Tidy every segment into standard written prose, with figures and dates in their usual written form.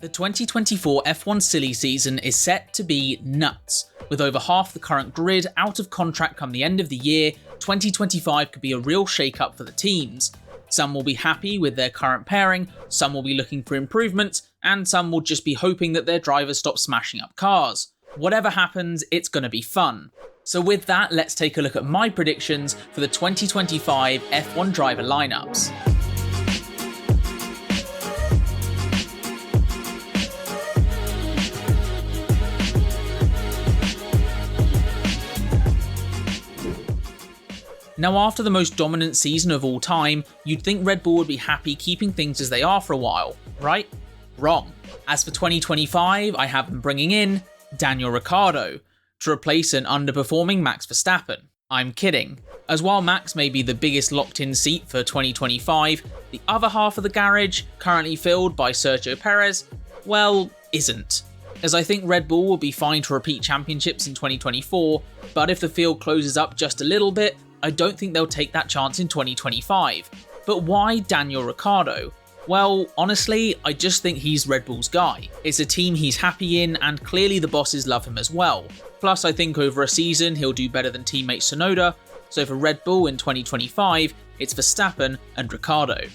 The 2024 F1 silly season is set to be nuts. With over half the current grid out of contract come the end of the year, 2025 could be a real shake-up for the teams. Some will be happy with their current pairing, some will be looking for improvements, and some will just be hoping that their drivers stop smashing up cars. Whatever happens, it's going to be fun. So with that, let's take a look at my predictions for the 2025 F1 driver lineups. Now, after the most dominant season of all time, you'd think Red Bull would be happy keeping things as they are for a while, right? Wrong. As for 2025, I have them bringing in Daniel Ricciardo to replace an underperforming Max Verstappen. I'm kidding. As while Max may be the biggest locked-in seat for 2025, the other half of the garage, currently filled by Sergio Perez, well, isn't. As I think Red Bull will be fine to repeat championships in 2024, but if the field closes up just a little bit, I don't think they'll take that chance in 2025. But why Daniel Ricciardo? Well, honestly, I just think he's Red Bull's guy. It's a team he's happy in, and clearly the bosses love him as well. Plus, I think over a season he'll do better than teammate Tsunoda, so for Red Bull in 2025, it's Verstappen and Ricciardo.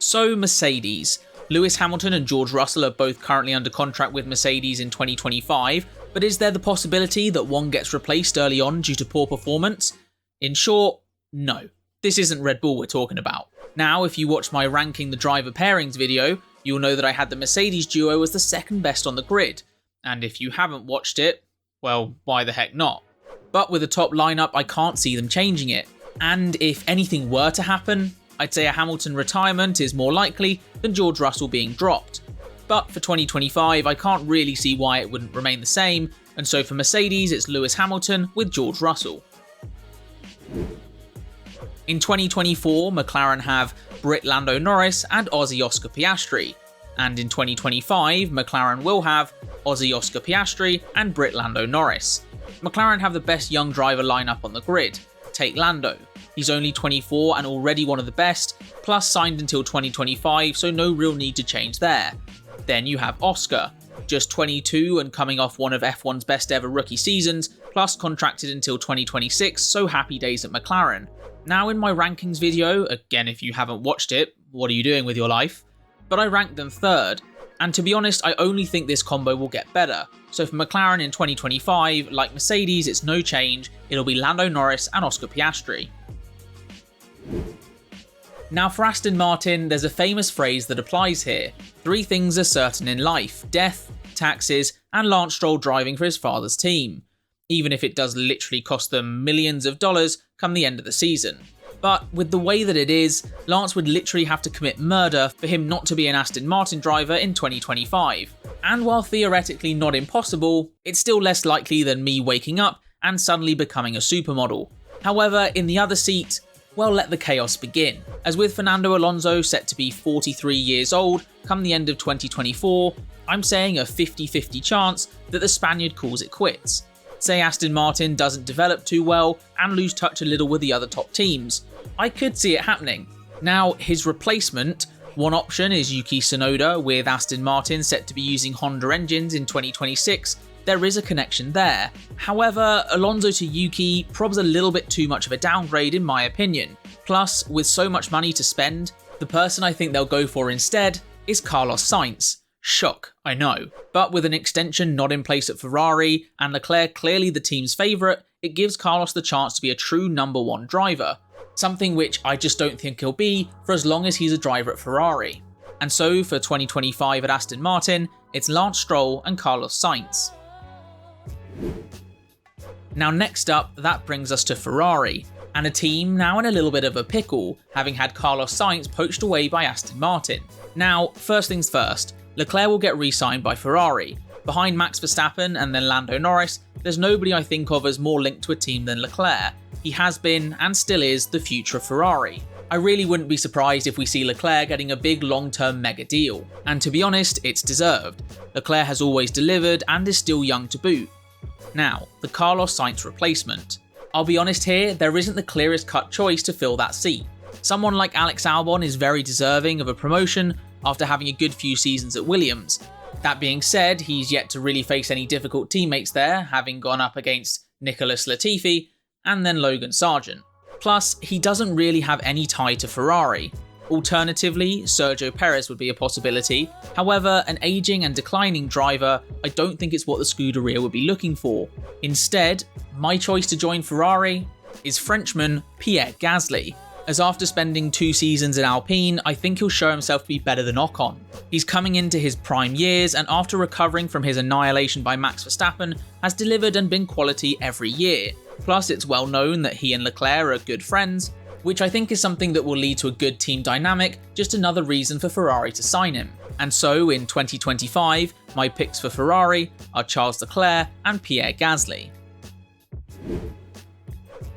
So Mercedes. Lewis Hamilton and George Russell are both currently under contract with Mercedes in 2025, but is there the possibility that one gets replaced early on due to poor performance? In short, no. This isn't Red Bull we're talking about. Now, if you watch my ranking the driver pairings video, you'll know that I had the Mercedes duo as the second best on the grid. And if you haven't watched it, well, why the heck not? But with a top lineup, I can't see them changing it. And if anything were to happen, I'd say a Hamilton retirement is more likely than George Russell being dropped. But for 2025, I can't really see why it wouldn't remain the same, and so for Mercedes, it's Lewis Hamilton with George Russell. In 2024, McLaren have Brit Lando Norris and Ozzy Oscar Piastri, and in 2025, McLaren will have Ozzy Oscar Piastri and Brit Lando Norris. McLaren have the best young driver lineup on the grid. Take Lando. He's only 24 and already one of the best, plus signed until 2025, so no real need to change there. Then you have Oscar, just 22 and coming off one of F1's best ever rookie seasons, plus contracted until 2026, so happy days at McLaren. Now in my rankings video, again if you haven't watched it, what are you doing with your life? But I ranked them third, and to be honest I only think this combo will get better. So for McLaren in 2025, like Mercedes it's no change, it'll be Lando Norris and Oscar Piastri. Now for Aston Martin, there's a famous phrase that applies here. 3 things are certain in life: death, taxes, and Lance Stroll driving for his father's team. Even if it does literally cost them millions of dollars come the end of the season. But with the way that it is, Lance would literally have to commit murder for him not to be an Aston Martin driver in 2025. And while theoretically not impossible, it's still less likely than me waking up and suddenly becoming a supermodel. However, in the other seat, well, let the chaos begin. As with Fernando Alonso set to be 43 years old come the end of 2024, I'm saying a 50-50 chance that the Spaniard calls it quits. Say Aston Martin doesn't develop too well and lose touch a little with the other top teams. I could see it happening. Now, his replacement, one option is Yuki Tsunoda, with Aston Martin set to be using Honda engines in 2026. There is a connection there. However, Alonso to Yuki probs a little bit too much of a downgrade in my opinion. Plus, with so much money to spend, the person I think they'll go for instead is Carlos Sainz. Shock, I know. But with an extension not in place at Ferrari, and Leclerc clearly the team's favourite, it gives Carlos the chance to be a true number 1 driver. Something which I just don't think he'll be for as long as he's a driver at Ferrari. And so for 2025 at Aston Martin, it's Lance Stroll and Carlos Sainz. Now next up, that brings us to Ferrari, and a team now in a little bit of a pickle, having had Carlos Sainz poached away by Aston Martin. Now, first things first, Leclerc will get re-signed by Ferrari. Behind Max Verstappen and then Lando Norris, there's nobody I think of as more linked to a team than Leclerc. He has been, and still is, the future of Ferrari. I really wouldn't be surprised if we see Leclerc getting a big long-term mega deal. And to be honest, it's deserved. Leclerc has always delivered and is still young to boot. Now, the Carlos Sainz replacement. I'll be honest here, there isn't the clearest cut choice to fill that seat. Someone like Alex Albon is very deserving of a promotion, after having a good few seasons at Williams. That being said, he's yet to really face any difficult teammates there, having gone up against Nicholas Latifi and then Logan Sargent. Plus, he doesn't really have any tie to Ferrari. Alternatively, Sergio Perez would be a possibility. However, an aging and declining driver, I don't think it's what the Scuderia would be looking for. Instead, my choice to join Ferrari is Frenchman Pierre Gasly, as after spending 2 seasons at Alpine, I think he'll show himself to be better than Ocon. He's coming into his prime years, and after recovering from his annihilation by Max Verstappen, has delivered and been quality every year. Plus, it's well known that he and Leclerc are good friends, which I think is something that will lead to a good team dynamic, just another reason for Ferrari to sign him. And so, in 2025, my picks for Ferrari are Charles Leclerc and Pierre Gasly.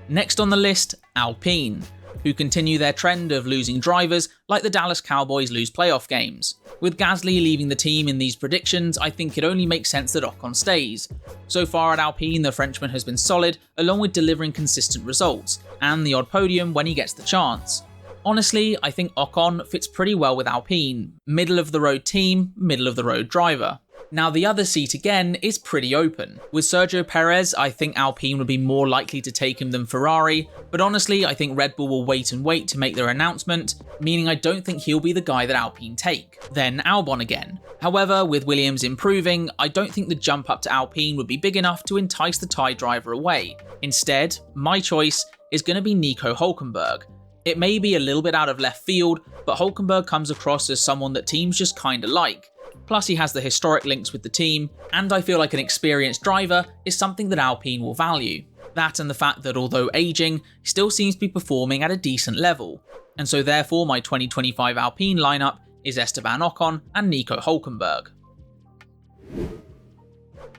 Next on the list, Alpine, who continue their trend of losing drivers like the Dallas Cowboys lose playoff games. With Gasly leaving the team in these predictions, I think it only makes sense that Ocon stays. So far at Alpine, the Frenchman has been solid, along with delivering consistent results, and the odd podium when he gets the chance. Honestly, I think Ocon fits pretty well with Alpine. Middle of the road team, middle of the road driver. Now the other seat again is pretty open. With Sergio Perez, I think Alpine would be more likely to take him than Ferrari, but honestly I think Red Bull will wait to make their announcement, meaning I don't think he'll be the guy that Alpine take. Then Albon again. However, with Williams improving, I don't think the jump up to Alpine would be big enough to entice the Thai driver away. Instead, my choice is going to be Nico Hülkenberg. It may be a little bit out of left field, but Hülkenberg comes across as someone that teams just kinda like. Plus he has the historic links with the team, and I feel like an experienced driver is something that Alpine will value. That and the fact that although aging, he still seems to be performing at a decent level. And so therefore my 2025 Alpine lineup is Esteban Ocon and Nico Hülkenberg.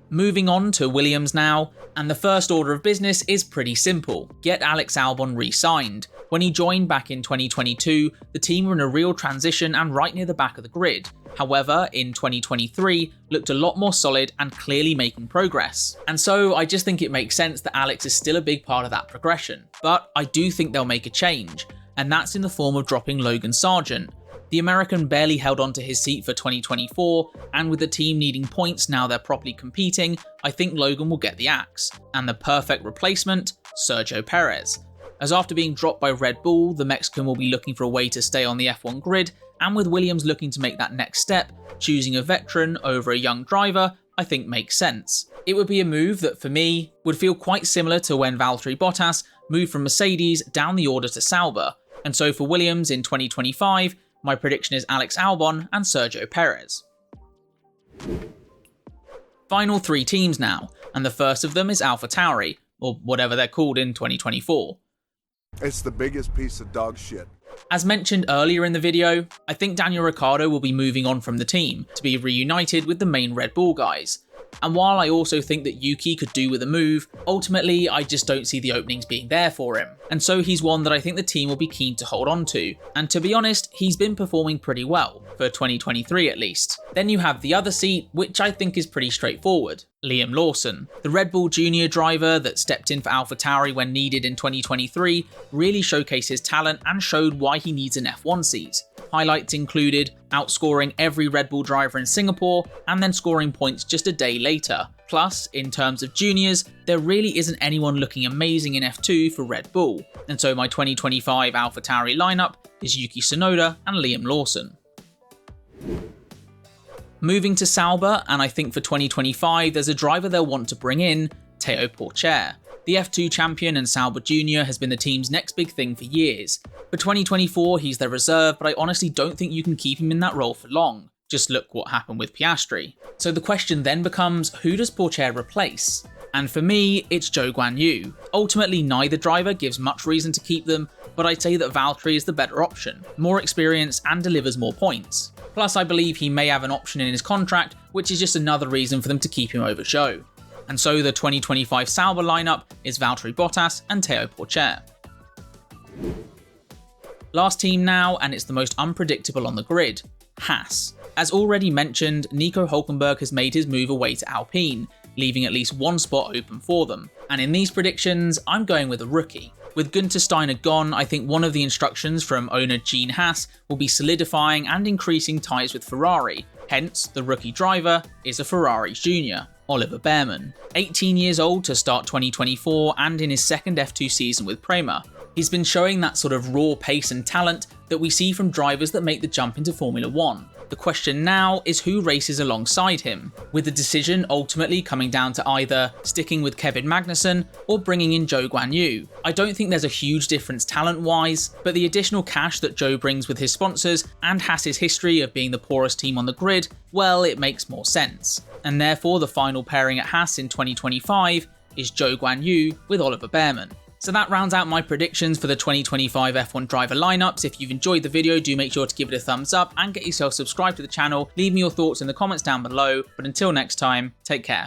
Moving on to Williams now, and the first order of business is pretty simple. Get Alex Albon re-signed. When he joined back in 2022, the team were in a real transition and right near the back of the grid. However, in 2023, looked a lot more solid and clearly making progress. And so I just think it makes sense that Alex is still a big part of that progression. But I do think they'll make a change, and that's in the form of dropping Logan Sargent. The American barely held on to his seat for 2024, and with the team needing points now they're properly competing, I think Logan will get the axe. And the perfect replacement? Sergio Perez. As after being dropped by Red Bull, the Mexican will be looking for a way to stay on the F1 grid, and with Williams looking to make that next step, choosing a veteran over a young driver, I think makes sense. It would be a move that, for me, would feel quite similar to when Valtteri Bottas moved from Mercedes down the order to Sauber, and so for Williams in 2025, my prediction is Alex Albon and Sergio Perez. Final 3 teams now, and the first of them is AlphaTauri, or whatever they're called in 2024. It's the biggest piece of dog shit. As mentioned earlier in the video, I think Daniel Ricciardo will be moving on from the team to be reunited with the main Red Bull guys. And while I also think that Yuki could do with a move, ultimately I just don't see the openings being there for him. And so he's one that I think the team will be keen to hold on to. And to be honest, he's been performing pretty well, for 2023 at least. Then you have the other seat, which I think is pretty straightforward. Liam Lawson. The Red Bull Junior driver that stepped in for AlphaTauri when needed in 2023 really showcased his talent and showed why he needs an F1 seat. Highlights included outscoring every Red Bull driver in Singapore and then scoring points just a day later. Plus, in terms of juniors, there really isn't anyone looking amazing in F2 for Red Bull, and so my 2025 AlphaTauri lineup is Yuki Tsunoda and Liam Lawson. Moving to Sauber, and I think for 2025 there's a driver they'll want to bring in, Théo Pourchaire. The F2 champion and Sauber Junior has been the team's next big thing for years. For 2024 he's their reserve, but I honestly don't think you can keep him in that role for long. Just look what happened with Piastri. So the question then becomes, who does Pourchaire replace? And for me, it's Zhou Guanyu. Ultimately neither driver gives much reason to keep them, but I'd say that Valtteri is the better option, more experienced and delivers more points. Plus I believe he may have an option in his contract, which is just another reason for them to keep him over Zhou. And so the 2025 Sauber lineup is Valtteri Bottas and Théo Pourchaire. Last team now, and it's the most unpredictable on the grid, Haas. As already mentioned, Nico Hülkenberg has made his move away to Alpine, leaving at least one spot open for them. And in these predictions, I'm going with a rookie. With Günther Steiner gone, I think one of the instructions from owner Gene Haas will be solidifying and increasing ties with Ferrari. Hence, the rookie driver is a Ferrari junior, Oliver Bearman. 18 years old to start 2024 and in his second F2 season with Prema. He's been showing that sort of raw pace and talent that we see from drivers that make the jump into Formula 1. The question now is who races alongside him, with the decision ultimately coming down to either sticking with Kevin Magnussen or bringing in Zhou Guanyu. I don't think there's a huge difference talent-wise, but the additional cash that Zhou brings with his sponsors and Haas's history of being the poorest team on the grid, well, it makes more sense. And therefore the final pairing at Haas in 2025 is Zhou Guanyu with Oliver Bearman. So that rounds out my predictions for the 2025 F1 driver lineups. If you've enjoyed the video, do make sure to give it a thumbs up and get yourself subscribed to the channel. Leave me your thoughts in the comments down below. But until next time, take care.